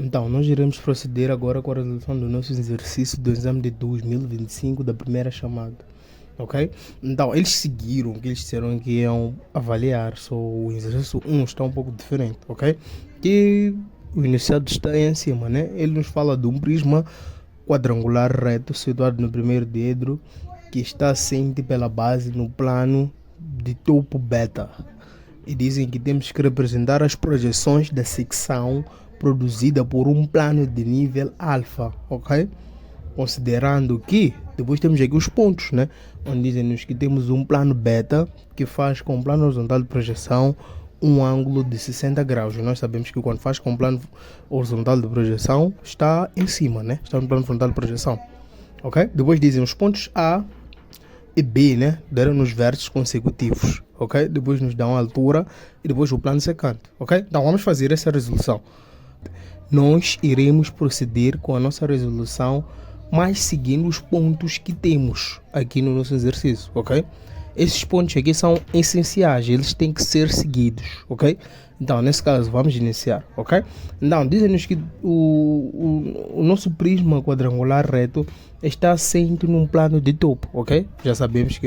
Então, nós iremos proceder agora com a resolução do nosso exercício do exame de 2025 da primeira chamada, ok? Então, eles seguiram, que eles disseram que iam avaliar, só o exercício 1 está um pouco diferente, ok? Que o iniciado está aí em cima, né? Ele nos fala de um prisma quadrangular reto situado no primeiro dedo que está assente pela base no plano de topo beta. E dizem que temos que representar as projeções da secção produzida por um plano de nível alfa, ok? Considerando que depois temos aqui os pontos, né? Onde dizem-nos que temos um plano beta que faz com o plano horizontal de projeção um ângulo de 60 graus. E nós sabemos que quando faz com o plano horizontal de projeção está em cima, né? Está no plano frontal de projeção, ok? Depois dizem os pontos A e B, né? Deram-nos vértices consecutivos, ok? Depois nos dão a altura e depois o plano secante, ok? Então vamos fazer essa resolução. Nós iremos proceder com a nossa resolução, mas seguindo os pontos que temos aqui no nosso exercício, ok? Esses pontos aqui são essenciais, eles têm que ser seguidos, ok? Então, nesse caso, vamos iniciar, ok? Então, dizem-nos que o nosso prisma quadrangular reto está assente num plano de topo, ok? Já sabemos que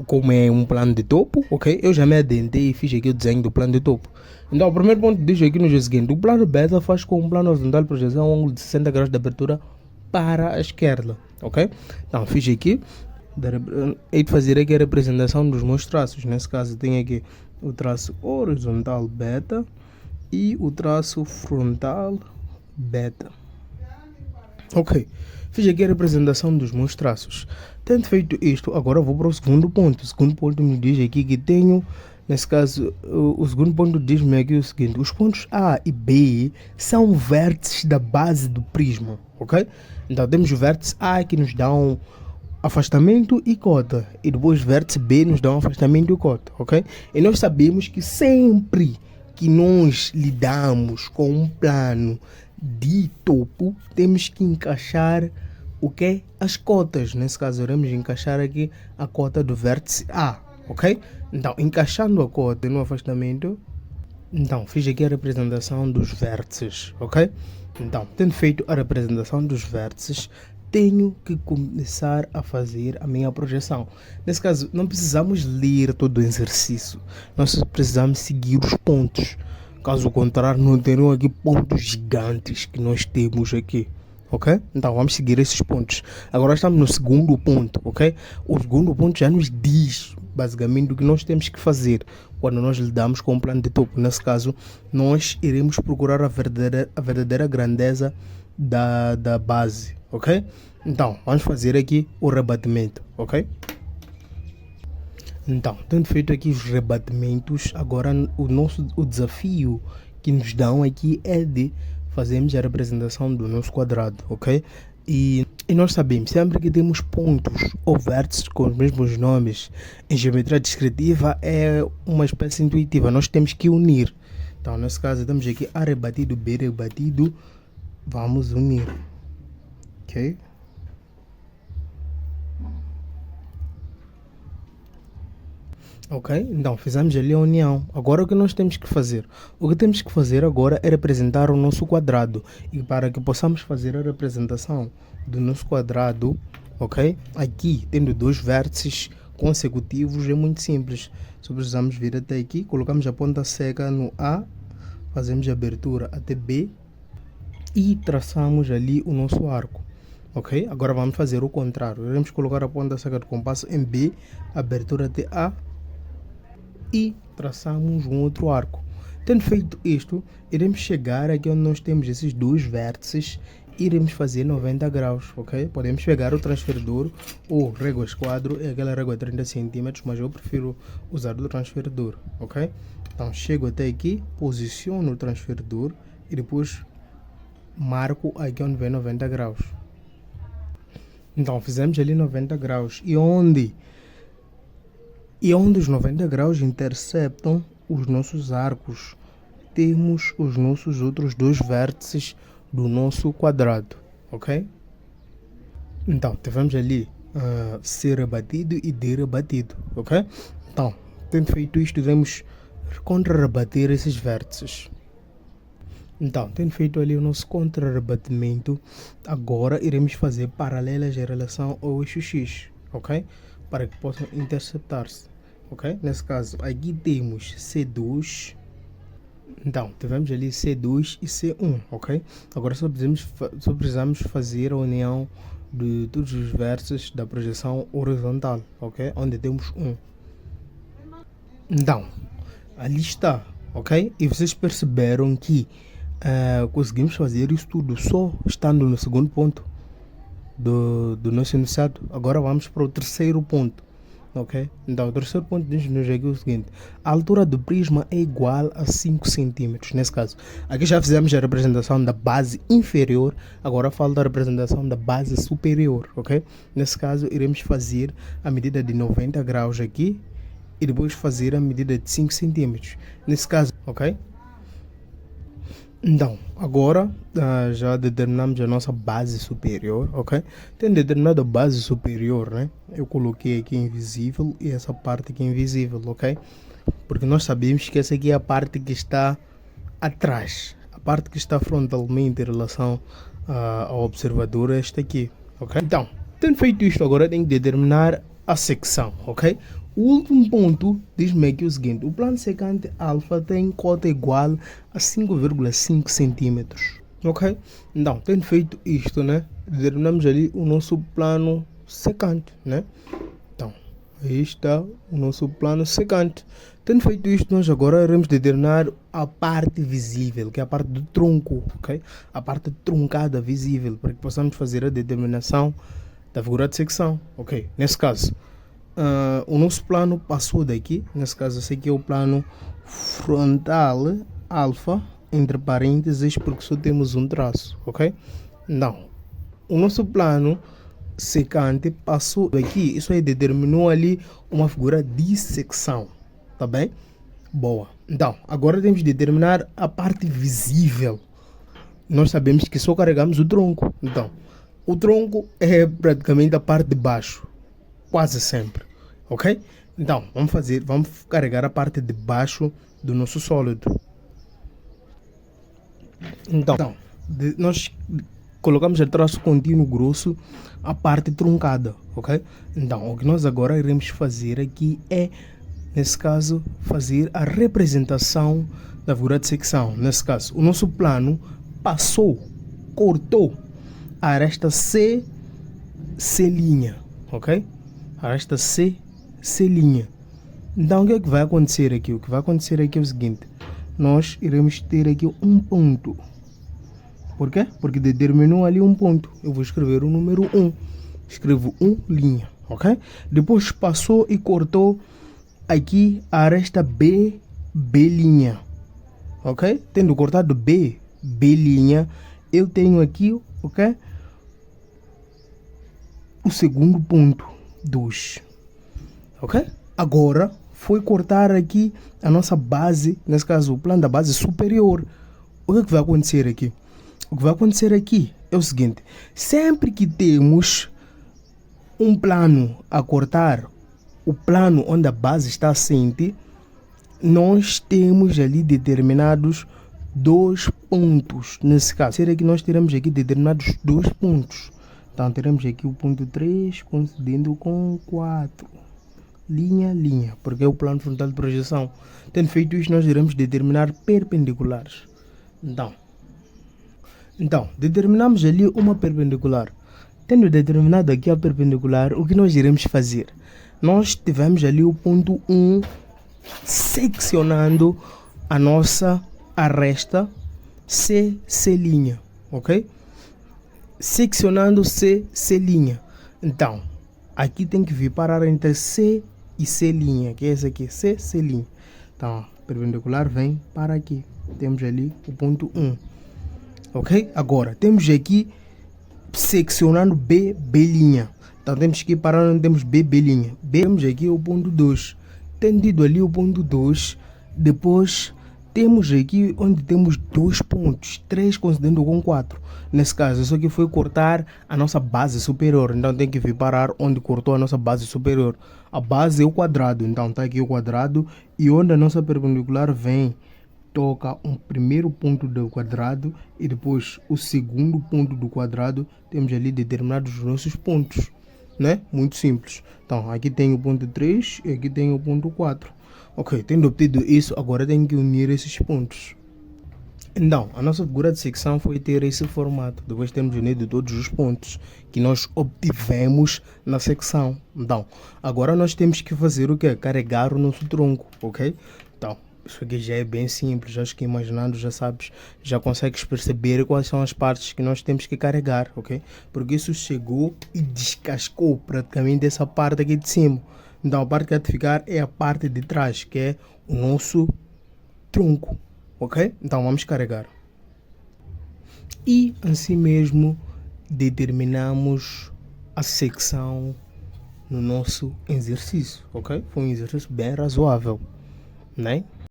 como é um plano de topo, ok? Eu já me adentei e fiz aqui o desenho do plano de topo. Então, o primeiro ponto diz aqui no dia seguinte: o plano beta faz com o plano horizontal de projeção um ângulo de 60 graus de abertura para a esquerda, ok? Então, fiz aqui. Hei de fazer aqui a representação dos meus traços. Nesse caso, tenho aqui o traço horizontal beta e o traço frontal beta. Ok, fiz aqui a representação dos meus traços. Tendo feito isto, agora vou para o segundo ponto. O segundo ponto me diz aqui que tenho, nesse caso, o segundo ponto diz-me aqui o seguinte: os pontos A e B são vértices da base do prisma, ok? Então temos o vértice A que nos dá um afastamento e cota, e depois vértice B nos dá um afastamento e cota, ok? E nós sabemos que sempre que nós lidamos com um plano de topo, temos que encaixar o que? As cotas. Nesse caso, iremos encaixar aqui a cota do vértice A, ok? Então, encaixando a cota no afastamento, então, fiz aqui a representação dos vértices, ok? Então, tendo feito a representação dos vértices, tenho que começar a fazer a minha projeção. Nesse caso, não precisamos ler todo o exercício, nós só precisamos seguir os pontos. Caso contrário, não terão aqui pontos gigantes que nós temos aqui, ok? Então, vamos seguir esses pontos. Agora estamos no segundo ponto, ok? O segundo ponto já nos diz, basicamente, o que nós temos que fazer quando nós lidamos com o plano de topo. Nesse caso, nós iremos procurar a verdadeira grandeza da base, ok? Então, vamos fazer aqui o rebatimento, ok? Então, tendo feito aqui os rebatimentos, agora o desafio que nos dão aqui é de fazermos a representação do nosso quadrado, ok? E nós sabemos, sempre que temos pontos ou vértices com os mesmos nomes em geometria descritiva, é uma espécie intuitiva, nós temos que unir. Então, nesse caso, temos aqui A rebatido, B rebatido, vamos unir, ok? Ok, então fizemos ali a união. Agora o que nós temos que fazer? O que temos que fazer agora é representar o nosso quadrado. E para que possamos fazer a representação do nosso quadrado, ok? Aqui, tendo dois vértices consecutivos, é muito simples. Só precisamos vir até aqui, colocamos a ponta seca no A, fazemos a abertura até B e traçamos ali o nosso arco. Ok? Agora vamos fazer o contrário. Iremos colocar a ponta seca do compasso em B, abertura até A, e traçamos um outro arco. Tendo feito isto, iremos chegar aqui onde nós temos esses dois vértices e iremos fazer 90 graus, ok? Podemos pegar o transferidor ou régua esquadro, é aquela régua de 30 cm, mas eu prefiro usar o transferidor, ok? Então chego até aqui, posiciono o transferidor e depois marco aqui onde vem 90 graus. Então fizemos ali 90 graus e onde os 90 graus interceptam os nossos arcos, temos os nossos outros dois vértices do nosso quadrado, ok? Então, tivemos ali C rebatido e D rebatido, ok? Então, tendo feito isto, devemos contra-rebater esses vértices. Então, tendo feito ali o nosso contra-rebatimento, agora iremos fazer paralelas em relação ao eixo X, ok? Para que possam interceptar-se, ok? Nesse caso, aqui temos C2, então, tivemos ali C2 e C1, ok? Agora só precisamos fazer a união de todos os vértices da projeção horizontal, ok? Onde temos 1. Então, ali está, ok? E vocês perceberam que conseguimos fazer isso tudo só estando no segundo ponto do nosso enunciado. Agora vamos para o terceiro ponto, ok? Então, o terceiro ponto diz-nos aqui o seguinte: a altura do prisma é igual a 5 centímetros. Nesse caso, aqui já fizemos a representação da base inferior, agora falta a representação da base superior, ok? Nesse caso, iremos fazer a medida de 90 graus aqui e depois fazer a medida de 5 centímetros. Nesse caso, ok? Então, agora já determinamos a nossa base superior, ok? Tendo determinado a base superior, né? Eu coloquei aqui invisível e essa parte aqui invisível, ok? Porque nós sabemos que essa aqui é a parte que está atrás. A parte que está frontalmente em relação ao observador é esta aqui, ok? Então, tendo feito isto, agora tem que determinar a secção, ok? O último ponto diz-me aqui o seguinte: o plano secante alfa tem cota igual a 5,5 centímetros, ok? Então, tendo feito isto, né, determinamos ali o nosso plano secante, né? Então, aí está o nosso plano secante. Tendo feito isto, nós agora iremos determinar a parte visível, que é a parte do tronco, ok? A parte truncada visível, para que possamos fazer a determinação da figura de secção, ok? Nesse caso, o nosso plano passou daqui, nesse caso esse aqui é o plano frontal alfa, entre parênteses, porque só temos um traço, ok? Então, o nosso plano secante passou daqui, isso aí determinou ali uma figura de secção, tá bem? Boa. Então, agora temos de determinar a parte visível. Nós sabemos que só carregamos o tronco, então, o tronco é praticamente a parte de baixo, quase sempre, ok? Então, vamos carregar a parte de baixo do nosso sólido. Então nós colocamos o traço contínuo grosso a parte truncada, ok? Então, o que nós agora iremos fazer aqui é, nesse caso, fazer a representação da figura de secção. Nesse caso, o nosso plano cortou a aresta C linha, ok? Aresta C linha. Então, o que é que vai acontecer aqui? O que vai acontecer aqui é o seguinte: nós iremos ter aqui um ponto. Por quê? Porque determinou ali um ponto. Eu vou escrever o número 1. Escrevo 1 linha, ok? Depois passou e cortou aqui a aresta B linha, ok? Tendo cortado B linha, eu tenho aqui, ok? O segundo ponto, 2, ok? Agora foi cortar aqui a nossa base, nesse caso o plano da base superior. O que é que vai acontecer aqui? O que vai acontecer aqui é o seguinte: sempre que temos um plano a cortar, o plano onde a base está assente, nós temos ali determinados 2 pontos. Nesse caso, será que nós teremos aqui determinados 2 pontos? Então, teremos aqui o ponto 3 coincidendo com 4. Linha, porque é o plano frontal de projeção. Tendo feito isso, nós iremos determinar perpendiculares. Então, determinamos ali uma perpendicular. Tendo determinado aqui a perpendicular, o que nós iremos fazer? Nós tivemos ali o ponto 1 seccionando a nossa aresta C linha, ok? Seccionando C linha. Então, aqui tem que vir parar entre C e C linha, que é esse aqui, C linha. Então, a perpendicular vem para aqui. Temos ali o ponto 1. Ok? Agora, temos aqui seccionando B linha. Então, temos que ir parar onde temos B linha. Temos aqui o ponto 2. Tendido ali o ponto 2, depois temos aqui onde temos 2 pontos, 3 coincidendo com 4. Nesse caso, isso aqui foi cortar a nossa base superior. Então, tem que vir parar onde cortou a nossa base superior. A base é o quadrado. Então, está aqui o quadrado. E onde a nossa perpendicular vem toca um primeiro ponto do quadrado e depois o segundo ponto do quadrado, temos ali determinados os nossos pontos, né? Muito simples. Então, aqui tem o ponto 3 e aqui tem o ponto 4. Ok, tendo obtido isso, agora tenho que unir esses pontos. Então, a nossa figura de secção foi ter esse formato, depois temos unido todos os pontos que nós obtivemos na secção. Então, agora nós temos que fazer o quê? Carregar o nosso tronco, ok? Então, isso aqui já é bem simples, acho que imaginando já sabes, já consegues perceber quais são as partes que nós temos que carregar, ok? Porque isso chegou e descascou praticamente essa parte aqui de cima. Então, a parte que há de ficar é a parte de trás, que é o nosso tronco. Ok? Então vamos carregar. E assim mesmo determinamos a secção no nosso exercício, ok? Foi um exercício bem razoável, né?